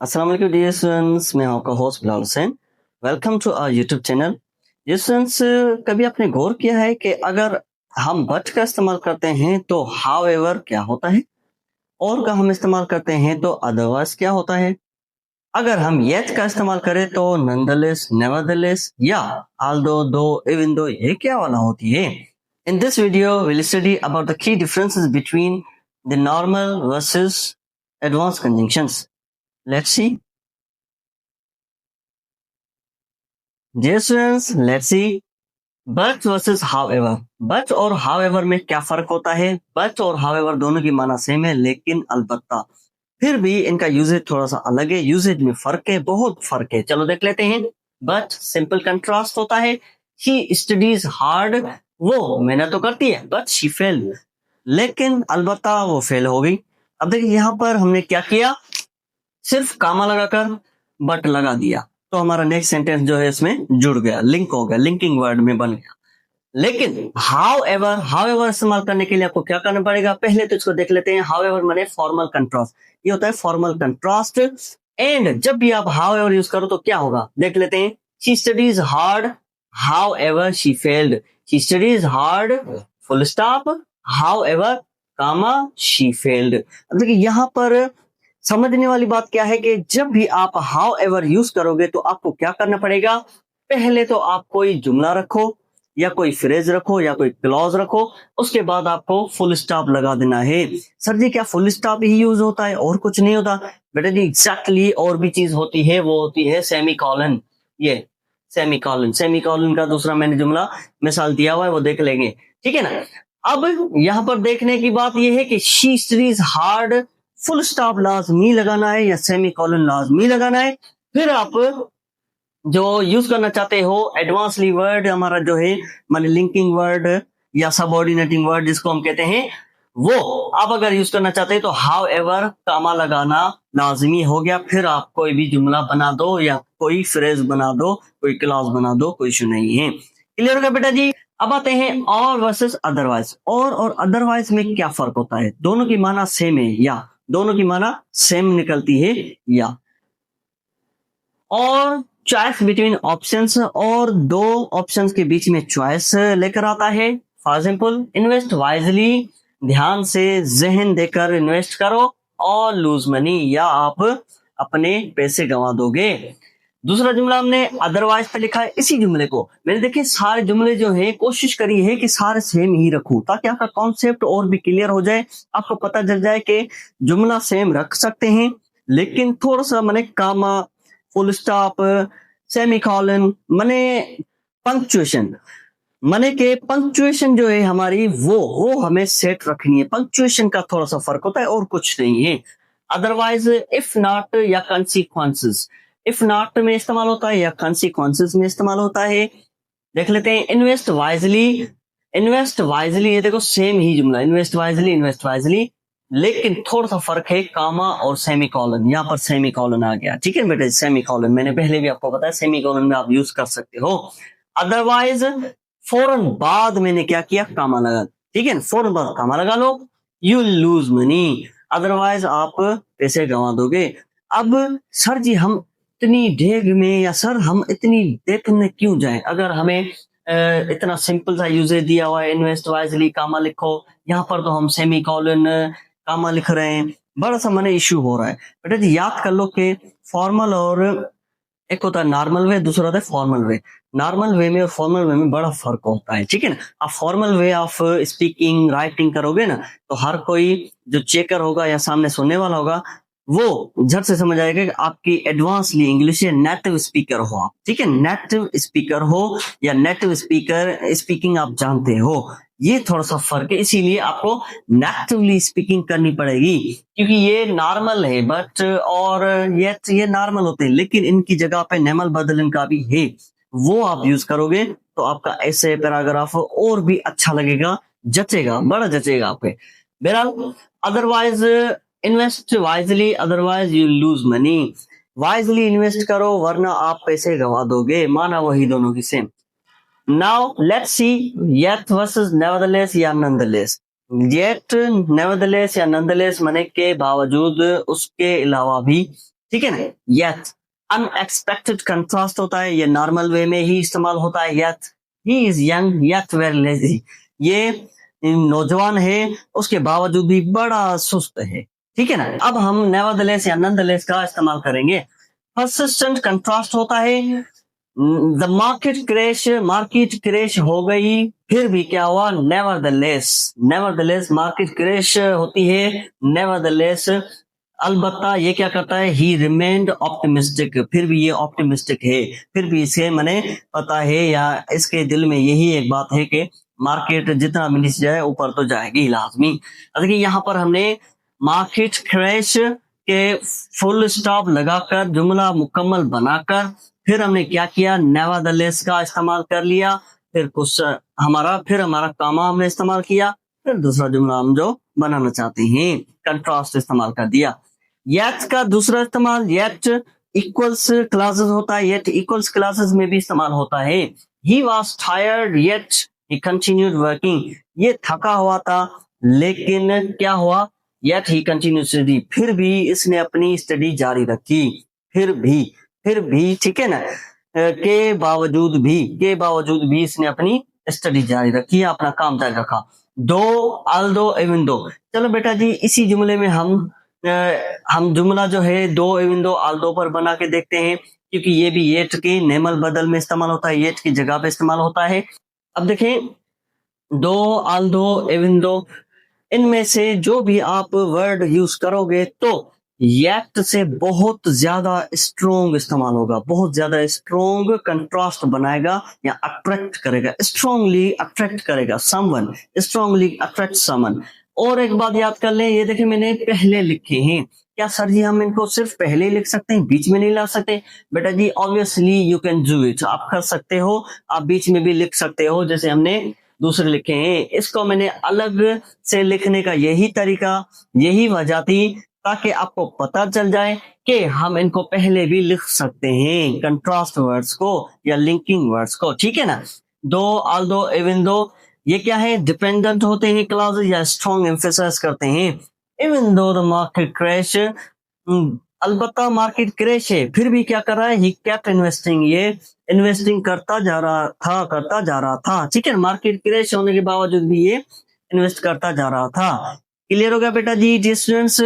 अस्सलाम वालेकुम dear students, मैं आपका host Bilal Hussain. Welcome to our YouTube channel. Dear students, कभी आपने गौर किया है कि अगर हम बट का इस्तेमाल करते हैं तो हाउएवर क्या होता है, और का हम इस्तेमाल करते हैं तो अदरवाइज क्या होता है? अगर हम येट का इस्तेमाल करें तो नॉनदलेस, नेवरदलेस या आल्दो, दो, इवन दो, ये क्या वाला होती है? In this video will study about the key differences between the normal versus advance conjunctions. Let's see. Dear students, let's see but versus however। but और however में क्या फर्क होता है? but और however दोनों की माना सेम है, लेकिन अलबत्ता फिर भी इनका यूजेज थोड़ा सा अलग है। यूजेज में फर्क है, बहुत फर्क है। चलो देख लेते हैं। but सिंपल कंट्रास्ट होता है। she studies hard, वो मेहनत तो करती है, but she failed, लेकिन अलबत्ता वो फेल हो गई। अब देखिए यहाँ पर हमने क्या किया, सिर्फ कामा लगाकर बट लगा दिया तो हमारा नेक्स्ट सेंटेंस जो है इसमें जुड़ गया, लिंक हो गया, लिंकिंग वर्ड में बन गया। लेकिन हाउ एवर इस्तेमाल करने के लिए आपको क्या करना पड़ेगा? पहले तो इसको देख लेते हैं। हाउ एवर माने फॉर्मल कंट्रास्ट, ये होता है फॉर्मल कंट्रास्ट। एंड जब भी आप हाउ एवर यूज करो तो क्या होगा, देख लेते हैं। She studies hard, however she failed. She studies hard, full stop, however, comma, she failed. अब देखिए यहाँ पर समझने वाली बात क्या है कि जब भी आप हाउ एवर यूज करोगे तो आपको क्या करना पड़ेगा? पहले तो आप कोई जुमला रखो या कोई फ्रेज रखो या कोई क्लॉज रखो, उसके बाद आपको फुल स्टॉप लगा देना है। सर जी क्या फुल स्टॉप ही यूज होता है और कुछ नहीं होता? बेटा जी एग्जैक्टली और भी चीज होती है, वो होती है सेमी कॉलन। ये सेमी कॉलन, सेमी कॉलन का दूसरा मैंने जुमला मिसाल दिया हुआ है, वो देख लेंगे, ठीक है ना। अब यहाँ पर देखने की बात यह है कि she studies hard, full stop लाजमी लगाना है या सेमी कॉलन लाजमी लगाना है। फिर आप जो यूज करना चाहते हो एडवांसली वर्ड हमारा जो है मान लिंकिंग वर्ड या सबऑर्डिनेटिंग वर्ड जिसको हम कहते हैं, वो आप अगर यूज करना चाहते हैं तो हाउ एवर कामा लगाना लाजमी हो गया। फिर आप कोई भी जुमला बना दो या कोई फ्रेज बना दो, कोई क्लॉज बना दो, कोई इशू नहीं है। क्लियर हो गया बेटा जी? अब आते हैं और वर्सेस अदरवाइज। और अदरवाइज में क्या फर्क होता है? दोनों की माना सेम है या दोनों की माना सेम निकलती है या। और चॉइस बिटवीन ऑप्शंस, और दो ऑप्शंस के बीच में चॉइस लेकर आता है। फॉर एग्जाम्पल इन्वेस्ट वाइजली, ध्यान से जहन देकर इन्वेस्ट करो, और लूज मनी, या आप अपने पैसे गंवा दोगे। दूसरा जुमला हमने अदरवाइज पे लिखा है। इसी जुमले को मैंने देखिए सारे जुमले जो है कोशिश करी है कि सारे सेम ही रखूं ताकि आपका कॉन्सेप्ट और भी क्लियर हो जाए, आपको पता चल जाए कि जुमला सेम रख सकते हैं लेकिन थोड़ा सा मैंने कामा, फुल स्टॉप, सेमीकोलन, माने पंक्चुएशन, माने के पंक्चुएशन जो है हमारी वो हमें सेट रखनी है। पंक्चुएशन का थोड़ा सा फर्क होता है और कुछ नहीं है। अदरवाइज इफ नॉट या कंसीक्वेंसेस, इफ नॉट में इस्तेमाल होता है या कंसीक्वेंसेस में इस्तेमाल होता है। देख लेते हैं इन्वेस्ट वाइजली, इन्वेस्ट वाइजली, ये देखो सेम ही जुमला, इन्वेस्ट वाइजली, इन्वेस्ट वाइजली, लेकिन थोड़ा सा फर्क है कामा और सेमी कॉलन। यहाँ पर सेमी कॉलन आ गया, ठीक है बेटा। सेमी कॉलन मैंने पहले भी आपको बताया, सेमी कॉलन में आप यूज कर सकते हो। अदरवाइज फौरन बाद मैंने क्या किया, कामा लगा, ठीक है, फौरन बाद कामा लगा लो, यू लूज मनी, अदरवाइज आप पैसे गंवा दोगे। अब सर जी हम इतनी डेग में, या सर हम इतनी डेप्थ में क्यों जाएं? अगर हमें इतना सिंपल सा यूजेज दिया हुआ है, इन्वेस्ट वाइजली कामा लिखो, यहाँ पर तो हम सेमी कॉलन कामा लिख रहे हैं, बड़ा सा मैंने इश्यू हो रहा है। बेटा जी याद कर लो कि फॉर्मल और एक होता है नॉर्मल वे, दूसरा होता है फॉर्मल वे। नॉर्मल वे में और फॉर्मल वे में बड़ा फर्क होता है, ठीक है ना। आप formal way of speaking writing करोगे ना तो हर कोई जो चेकर होगा या सामने सुनने वाला होगा वो झट से समझ आएगा कि आपकी एडवांसली इंग्लिश या नेटिव स्पीकर हो आप, ठीक है, नेटिव स्पीकर हो या नेटिव स्पीकर स्पीकिंग आप जानते हो। ये थोड़ा सा फर्क है, इसीलिए आपको नेटिवली स्पीकिंग करनी पड़ेगी, क्योंकि ये नॉर्मल है बट और ये नॉर्मल होते हैं, लेकिन इनकी जगह पे नेमल बदलन का भी है, वो आप यूज करोगे तो आपका ऐसे पैराग्राफ और भी अच्छा लगेगा, जचेगा, बड़ा जचेगा आपके। बहरहाल otherwise invest wisely, otherwise you lose money. Wisely invest करो वरना आप पैसे गंवा दोगे, माना वही दोनों की same. Now let's see yet versus nevertheless या nonetheless। yet, nevertheless या nonetheless माने के बावजूद, उसके अलावा भी, ठीक है ना। येट अनएक्सपेक्टेड कंट्रास्ट होता है, ये नॉर्मल वे में ही इस्तेमाल होता है। Yet he is young yet very lazy, ये नौजवान है उसके बावजूद भी बड़ा सुस्त है, ठीक है ना। अब हम नेवरदलेस या नॉनदलेस का इस्तेमाल करेंगे। परसिस्टेंट कंट्रास्ट होता है, द मार्केट क्रैश हो गई, फिर भी क्या हुआ, नेवरदलेस मार्केट क्रैश होती है, नेवरदलेस अलबत्ता ये क्या करता है, ही रिमेन्ड ऑप्टिमिस्टिक, फिर भी ये ऑप्टिमिस्टिक है, फिर भी इसे मैंने पता है या इसके दिल में यही एक बात है कि मार्केट जितना भी नीचे जाए ऊपर तो जाएगी लाजमी। देखिए यहाँ पर हमने मार्केट क्रैश के फुल स्टॉप लगाकर जुमला मुकम्मल बनाकर फिर हमने क्या किया, नेवरदलेस का इस्तेमाल कर लिया, फिर कुछ हमारा कामा हमने इस्तेमाल किया, फिर दूसरा जुमला हम जो बनाना चाहते हैं कंट्रास्ट इस्तेमाल कर दिया। येट का दूसरा इस्तेमाल, येट इक्वल्स क्लासेस होता है, येट इक्वल्स क्लासेस में भी इस्तेमाल होता है। He was tired yet he continued working, ये थका हुआ था लेकिन क्या हुआ, येट ही कंटिन्यूड स्टडी, फिर भी इसने अपनी स्टडी जारी रखी, फिर भी ठीक है ना, के बावजूद भी इसने अपनी स्टडी जारी रखी, अपना काम जारी रखा। दो आल्दो एवन दो, चलो बेटा जी इसी जुमले में हम जुमला जो है दो एवन दो आल्दो पर बना के देखते हैं, क्योंकि ये भी येट के नेमल बदल में इस्तेमाल होता है, येट की जगह पे इस्तेमाल होता है। अब देखें दो आल्दो एवन दो, इनमें से जो भी आप वर्ड यूज करोगे तो येट से बहुत ज्यादा स्ट्रोंग इस्तेमाल होगा, बहुत ज्यादा स्ट्रोंग कंट्रास्ट बनाएगा या अट्रैक्ट करेगा, स्ट्रांगली अट्रैक्ट करेगा समवन, स्ट्रांगली अट्रैक्ट समवन। और एक बात याद कर लें, ये देखिए मैंने पहले लिखे हैं, क्या सर जी हम इनको सिर्फ पहले ही लिख सकते हैं, बीच में नहीं ला सकते? बेटा जी obviously you can do it, आप कर सकते हो, आप बीच में भी लिख सकते हो जैसे हमने दूसरे लिखे हैं। इसको मैंने अलग से लिखने का यही तरीका, यही वजह थी ताकि आपको पता चल जाए कि हम इनको पहले भी लिख सकते हैं कंट्रास्ट वर्ड्स को या लिंकिंग वर्ड्स को, ठीक है ना। दो आल्दो इवन दो, ये क्या है, डिपेंडेंट होते हैं क्लॉज या स्ट्रॉन्ग एम्फेसाइज करते हैं। Even though the market crash, अलबत्ता मार्केट क्रैश है, फिर भी क्या कर रहा है, ही केप्ट इन्वेस्टिंग, ये इन्वेस्टिंग करता जा रहा था, ठीक है। मार्केट क्रैश होने के बावजूद भी ये इन्वेस्ट करता जा रहा था। क्लियर हो गया बेटा जी स्टूडेंट्स।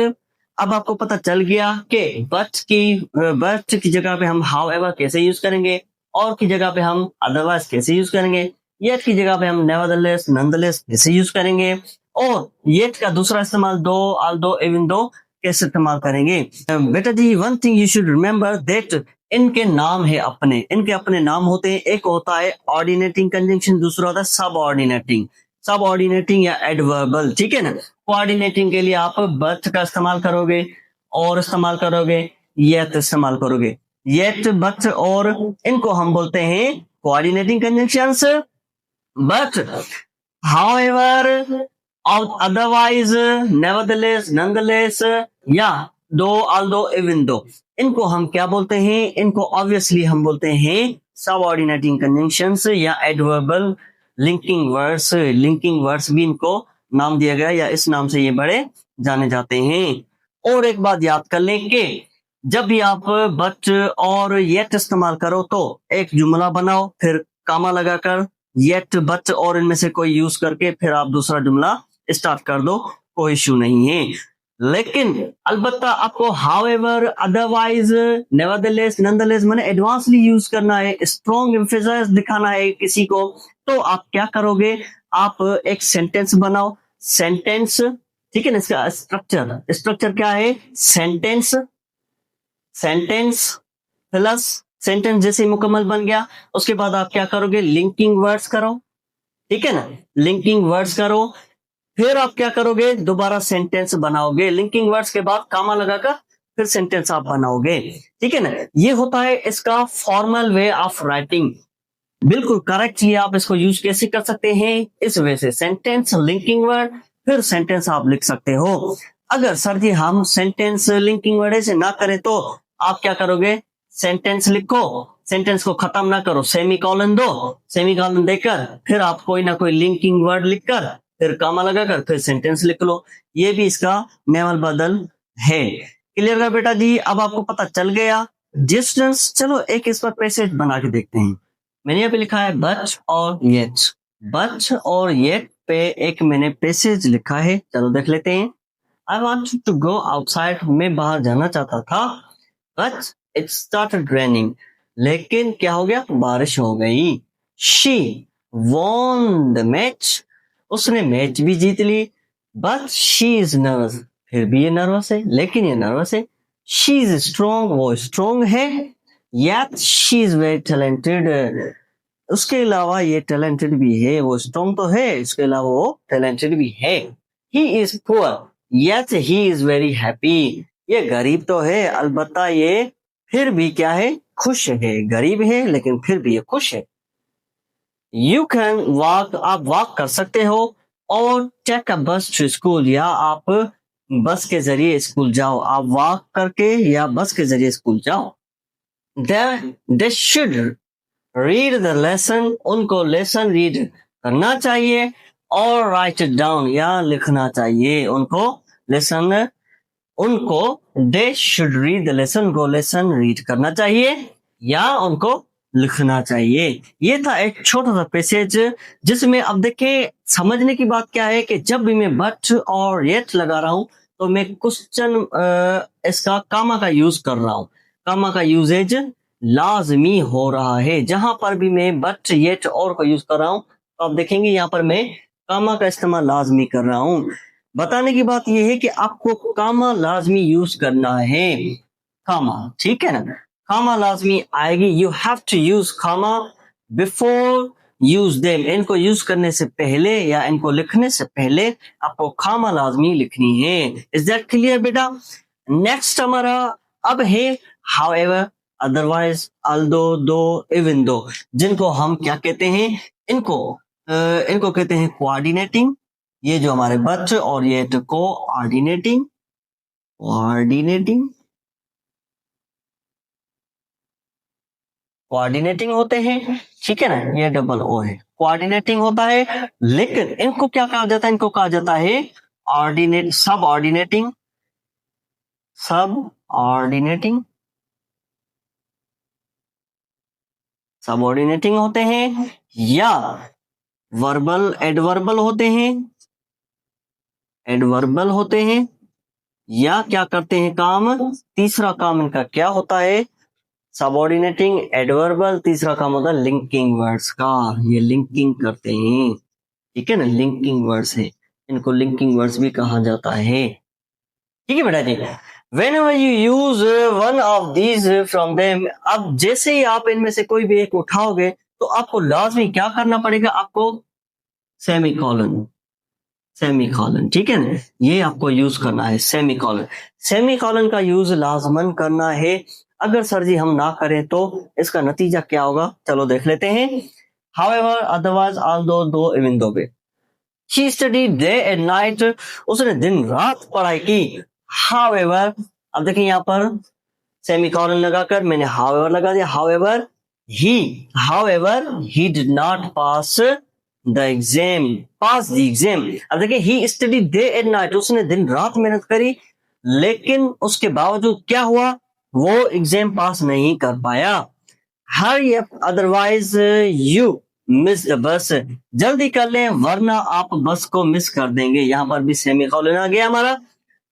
अब आपको पता चल गया कि बट की जगह पे हम हाउ एवर कैसे यूज करेंगे, और की जगह पे हम अदरवाइज कैसे यूज करेंगे, येट की जगह पे हम नेवरदलेस नॉनदलेस कैसे यूज करेंगे, और येट का दूसरा इस्तेमाल दो आल्दो इवन दो कैसे इस्तेमाल करेंगे। बेटा जी one thing you should remember that इनके नाम है अपने, इनके अपने नाम होते हैं, एक होता है ऑर्डिनेटिंग कंजंक्शन, दूसरा होता है सबऑर्डिनेटिंग या एडवर्बल, ठीक है ना। कोऑर्डिनेटिंग के लिए आप बट का इस्तेमाल करोगे और इस्तेमाल करोगे येट इस्तेमाल करोगे, येट बट और इनको हम बोलते हैं coordinating conjunctions. But however otherwise nevertheless nonetheless या दो आल्दो इवन दो, इनको हम क्या बोलते हैं, इनको ऑब्वियसली हम बोलते हैं सबऑर्डिनेटिंग कंजंक्शंस या एडवर्बल लिंकिंग वर्ड्स भी इनको नाम दिया गया या इस नाम से ये बड़े जाने जाते हैं। और एक बात याद कर लें कि जब भी आप बट और येट इस्तेमाल करो तो एक जुमला बनाओ, फिर कामा लगाकर येट बट और इनमें से कोई यूज करके फिर आप दूसरा जुमला स्टार्ट कर दो, कोई इश्यू नहीं है। लेकिन अलबत्ता आपको हाउएवर अदरवाइज नेवरदलेस नॉनदलेस मैंने एडवांसली यूज करना है, स्ट्रॉन्ग एम्फेसाइज दिखाना है किसी को, तो आप क्या करोगे, आप एक सेंटेंस बनाओ, सेंटेंस, ठीक है ना। इसका स्ट्रक्चर क्या है, सेंटेंस प्लस सेंटेंस जैसे मुकम्मल बन गया, उसके बाद आप क्या करोगे, लिंकिंग वर्ड्स करो, ठीक है ना, लिंकिंग वर्ड्स करो, फिर आप क्या करोगे, दोबारा सेंटेंस बनाओगे, लिंकिंग वर्ड्स के बाद कामा लगाकर फिर सेंटेंस आप बनाओगे, ठीक है ना। ये होता है इसका फॉर्मल वे ऑफ राइटिंग, बिल्कुल करेक्ट। ये आप इसको यूज कैसे कर सकते हैं, इस वजह से सेंटेंस लिंकिंग वर्ड फिर सेंटेंस आप लिख सकते हो। अगर सर जी हम सेंटेंस लिंकिंग वर्ड से ना करें तो आप क्या करोगे, सेंटेंस लिखो, सेंटेंस को खत्म ना करो, सेमीकोलन दो, सेमीकोलन देकर फिर आप कोई ना कोई लिंकिंग वर्ड लिखकर फिर कामा लगाकर फिर सेंटेंस लिख लो, ये भी इसका नेवल बदल है। क्लियर है बेटा जी? अब आपको पता चल गया डिस्टेंस। चलो एक इस पर पैसेज बना के देखते हैं। मैंने यहाँ पे लिखा है बट और येट। बट और येट पे एक मैंने पैसेज लिखा है, चलो देख लेते हैं। I want to go outside, मैं बाहर जाना चाहता था, बट इट स्टार्टेड रेनिंग, लेकिन क्या हो गया, बारिश हो गई। शी वॉन द मैच, उसने मैच भी जीत ली, बट शी इज नर्वस, फिर भी ये नर्वस है, लेकिन ये नर्वस है। शी इज स्ट्रॉन्ग, वो स्ट्रॉन्ग है, yet she is very talented, उसके अलावा ये टैलेंटेड भी है। वो स्ट्रॉन्ग तो है, इसके अलावा वो टैलेंटेड भी है। He is poor, yet he is very happy, ये गरीब तो है, अलबत्ता ये फिर भी क्या है, खुश है। गरीब है लेकिन फिर भी ये खुश है। यू कैन वॉक, आप वॉक कर सकते हो, और टेक अ बस टू स्कूल, या आप बस के जरिए स्कूल जाओ। आप वॉक करके या बस के जरिए स्कूल जाओ। They should read the lesson, उनको लेसन रीड करना चाहिए, और राइट इट डाउन, या लिखना चाहिए। उनको लेसन, उनको they should read the lesson, को लेसन रीड करना चाहिए या उनको लिखना चाहिए। ये था एक छोटा सा पैसेज, जिसमें अब देखें समझने की बात क्या है कि जब भी मैं बट और येट लगा रहा हूं तो मैं क्वेश्चन इसका कामा का यूज कर रहा हूं। कामा का यूजेज लाजमी हो रहा है। जहां पर भी मैं बट येट और का यूज कर रहा हूं तो आप देखेंगे यहाँ पर मैं कामा का इस्तेमाल लाजमी कर रहा हूं। बताने की बात यह है कि आपको कामा लाजमी यूज करना है। कामा, ठीक है ना, कामा लाजमी आएगी। You have to use comma before use them, इनको यूज करने से पहले या इनको लिखने से पहले आपको कामा लाजमी लिखनी है। इज दैट क्लियर बेटा? नेक्स्ट हमारा अब है हाउएवर, अदरवाइज, अल्दो, दो, इवन दो, जिनको हम क्या कहते हैं, इनको कहते हैं कोऑर्डिनेटिंग। ये जो हमारे बट और ये तो कोऑर्डिनेटिंग, कोऑर्डिनेटिंग होते हैं, ठीक है ना, ये डबल ओ है, कोऑर्डिनेटिंग होता है। लेकिन इनको क्या कहा जाता है, इनको कहा जाता है ऑर्डिनेट, सब ऑर्डिनेटिंग, सब ऑर्डिनेटिंग, सब ऑर्डिनेटिंग होते हैं, या वर्बल एडवर्बल होते हैं, एडवर्बल होते हैं, या क्या करते हैं काम, तीसरा काम इनका क्या होता है, सबऑर्डिनेटिंग, एडवर्बल, तीसरा काम होता है लिंकिंग वर्ड्स का, ये लिंकिंग करते हैं, ठीक है ना, लिंकिंग वर्ड्स है, इनको लिंकिंग वर्ड्स भी कहा जाता है। ठीक है बेटा जी। Whenever you use one of these from them, अब जैसे ही आप इनमें से कोई भी एक उठाओगे तो आपको लाजमी क्या करना पड़ेगा, आपको सेमीकोलन, सेमीकोलन, ठीक है ना, ये आपको यूज करना है सेमीकोलन। सेमीकोलन का यूज लाजमन करना है। अगर सर जी हम ना करें तो इसका नतीजा क्या होगा, चलो देख लेते हैं। However, otherwise, although, though, even though पे She studied day and night, उसने दिन रात पढ़ाई की। However, अब देखिए यहाँ पर सेमीकोलन लगाकर मैंने however लगा दिया। However, he did not pass the exam, pass the exam। अब देखिए he studied day and night, उसने दिन रात मेहनत करी, लेकिन उसके बावजूद क्या हुआ, वो एग्जाम पास नहीं कर पाया। Hurry up, otherwise you miss the bus, जल्दी कर लें वरना आप बस को मिस कर देंगे। यहां पर भी सेमीकोलन आ गया हमारा।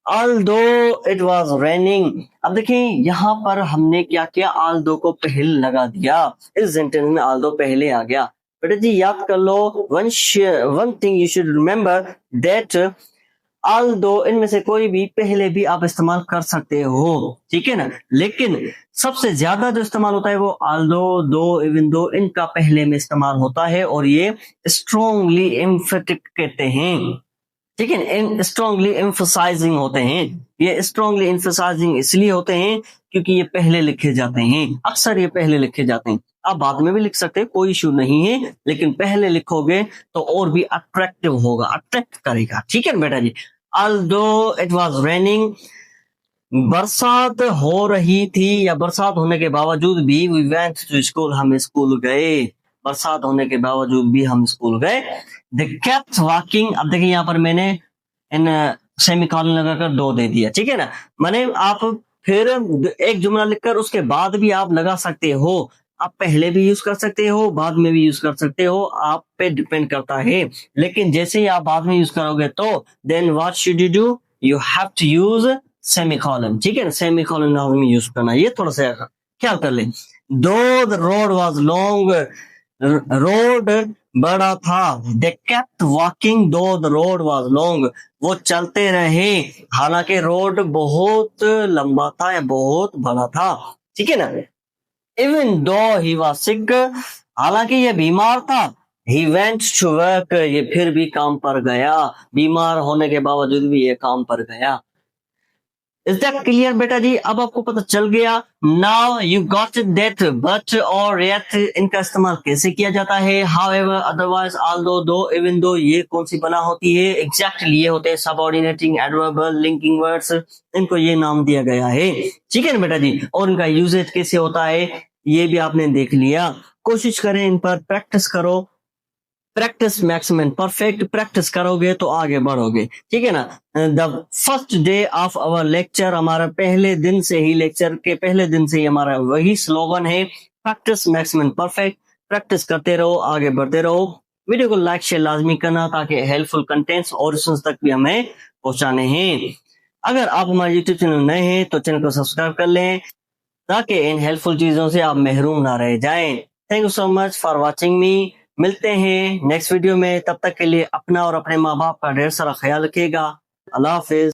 although it was raining, अब देखिए यहां पर हमने क्या किया, although को पहले लगा दिया, इस सेंटेंस में although पहले आ गया। बेटा जी याद कर लो, one thing you should remember that although इनमें से कोई भी पहले भी आप इस्तेमाल कर सकते हो, ठीक है ना, लेकिन सबसे ज्यादा जो इस्तेमाल होता है वो although, though, even though, इनका पहले में इस्तेमाल होता है, और ये स्ट्रॉन्गली एम्फेटिक कहते हैं, ठीक है, स्ट्रॉन्गली एम्फसाइजिंग होते हैं। ये स्ट्रॉन्गली एम्फसाइजिंग इसलिए होते हैं क्योंकि ये पहले लिखे जाते हैं, अक्सर ये पहले लिखे जाते हैं। आप बाद में भी लिख सकते हैं, कोई इशू नहीं है, लेकिन पहले लिखोगे तो और भी अट्रैक्टिव होगा, अट्रैक्ट करेगा, ठीक है बेटा जी। although it was raining, बरसात हो रही थी या बरसात होने के बावजूद भी we went to school, हम स्कूल गए, बरसात होने के बावजूद भी हम स्कूल गए। They kept walking, अब देखिए यहाँ पर मैंने इन सेमीकोलन लगाकर दो दे दिया, ठीक है ना। माने आप फिर एक जुमला लिखकर उसके बाद भी आप लगा सकते हो। आप पहले भी यूज कर सकते हो, बाद में भी यूज कर सकते हो, आप पे डिपेंड करता है। लेकिन जैसे ही आप बाद में यूज करोगे तो then what should you do, you have to use semicolon, ठीक है ना। सेमीकोलन लाजमी यूज करना, ये थोड़ा सा ख्याल कर लें। दो the road was long, road बड़ा था। दे केप्ट वॉकिंग दो द रोड वाज लॉन्ग, वो चलते रहे हालांकि रोड बहुत लंबा था या बहुत बड़ा था, ठीक है ना। Even though he was sick, हालांकि ये बीमार था। ही वेंट टू वर्क, ये फिर भी काम पर गया, बीमार होने के बावजूद भी ये काम पर गया। इज दैट क्लियर बेटा जी, अब आपको पता चल गया। Now you got that but और yet इनका इस्तेमाल कैसे किया जाता है। हाउएवर, अदरवाइज, ऑल्दो, दो, इवन दो, ये कौन सी बना होती है। एग्जैक्टली ये होते हैं सबऑर्डिनेटिंग एडवर्बल लिंकिंग वर्ड्स, इनको ये नाम दिया गया है, ठीक है ना बेटा जी। और इनका यूजेज कैसे होता है ये भी आपने देख लिया। कोशिश करें इन पर, प्रैक्टिस करो। प्रैक्टिस मैक्सिमम परफेक्ट, प्रैक्टिस करोगे तो आगे बढ़ोगे, ठीक है ना। The first day of our lecture, हमारा पहले दिन से ही, लेक्चर के पहले दिन से ही हमारा वही स्लोगन है, प्रैक्टिस मैक्सिमम परफेक्ट। प्रैक्टिस करते रहो, आगे बढ़ते रहो। वीडियो को लाइक शेयर लाजमी करना ताकि हेल्पफुल कंटेंट्स और तक भी हमें पहुंचाने हैं। अगर आप हमारे यूट्यूब चैनल नए हैं तो चैनल को सब्सक्राइब कर लें ताकि इन हेल्पफुल चीजों से आप महरूम ना रह जाएं। Thank you so much for watching मी। मिलते हैं नेक्स्ट वीडियो में, तब तक के लिए अपना और अपने माँ बाप का ढेर सारा ख्याल रखिएगा। अल्लाह हाफिज।